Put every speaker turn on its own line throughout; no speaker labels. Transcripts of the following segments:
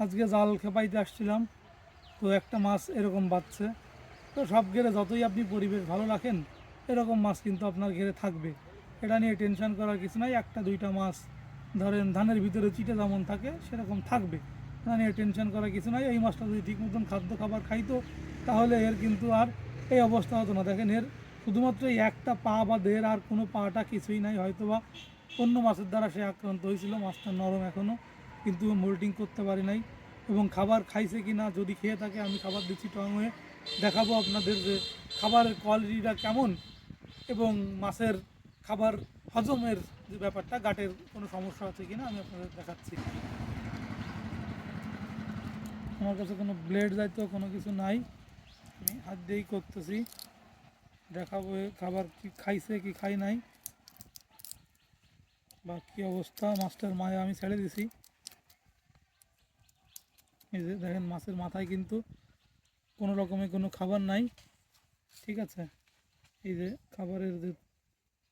আজকে জাল খেপাইতে আসছিলাম, তো একটা মাছ এরকম বাজছে। তো সব ঘেরে যতই আপনি পরিবেশ ভালো রাখেন, এরকম মাছ কিন্তু আপনার ঘেরে থাকবে। এটা নিয়ে টেনশন করার কিছু নাই। একটা দুইটা মাছ ধরেন ধানের ভিতরে চিটে যেমন থাকে সেরকম থাকবে, এটা নিয়ে টেনশন করার কিছু নাই। এই মাছটা যদি ঠিক মতন খাদ্য খাবার খাইতো, তাহলে এর কিন্তু আর এই অবস্থা হতো না। দেখেন, এর শুধুমাত্র এই একটা পা বা দেহের আর কোনো পাটা কিছুই নাই, হয়তো বা অন্য মাছের দ্বারা সে আক্রান্ত হয়েছিল। মাছটা নরম এখনও, কিন্তু মোল্টিং করতে পারি নাই। এবং খাবার খাইছে কি না, যদি খেয়ে থাকে, আমি খাবার দিচ্ছি টং হয়ে, দেখাবো আপনাদের যে খাবারের কোয়ালিটিটা কেমন এবং মাছের খাবার হজমের যে ব্যাপারটা, গাটের কোনো সমস্যা আছে কি না আমি আপনাদের দেখাচ্ছি। আমার কাছে কোনো ব্লেড জাতীয় কোনো কিছু নাই, আমি হাত দিয়েই করতেছি। দেখাবো খাবার কি খাইছে কি খাই নাই বা কী অবস্থা। মাছটার মায়া আমি ছেড়ে দিছি। এই যে দেখেন, মাছের মাথায় কিন্তু কোনো রকমের কোনো খাবার নাই, ঠিক আছে। এই যে খাবারের যে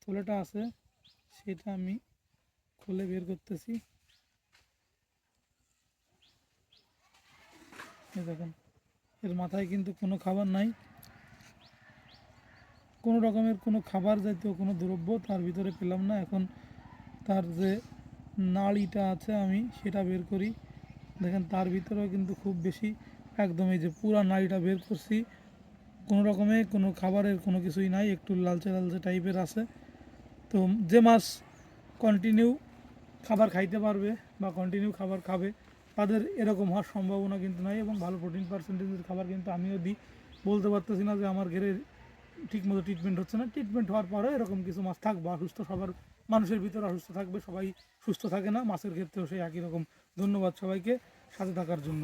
থলেটা আছে, সেটা আমি খুলে বের করতেছি। এই দেখেন, এর মাথায় কিন্তু কোনো খাবার নাই, কোনো রকমের কোনো খাবার জাতীয় কোনো দ্রব্য তার ভিতরে পেলাম না। এখন তার যে নাড়িটা আছে আমি সেটা বের করি। দেখেন, তার ভিতরেও কিন্তু খুব বেশি, একদম এই যে পুরা নাড়িটা বের করছি, কোনো রকমে কোনো খাবারের কোনো কিছুই নাই, একটু লালচে লালচে টাইপের আছে। তো যে মাছ কন্টিনিউ খাবার খাইতে পারবে বা কন্টিনিউ খাবার খাবে, তাদের এরকম হওয়ার সম্ভাবনা কিন্তু নাই। এবং ভালো প্রোটিন পার্সেন্টেজের খাবার কিন্তু আমিও দিই। বলতে পারতেছি না যে আমার ঘেরে ঠিকমতো ট্রিটমেন্ট হচ্ছে না। ট্রিটমেন্ট হওয়ার পরেও এরকম কিছু মাছ থাকবে অসুস্থ। সবার মানুষের ভিতরে অসুস্থ থাকবে, সবাই সুস্থ থাকে না, মাছের ক্ষেত্রেও সেই একই রকম। ধন্যবাদ সবাইকে সাথে থাকার জন্য।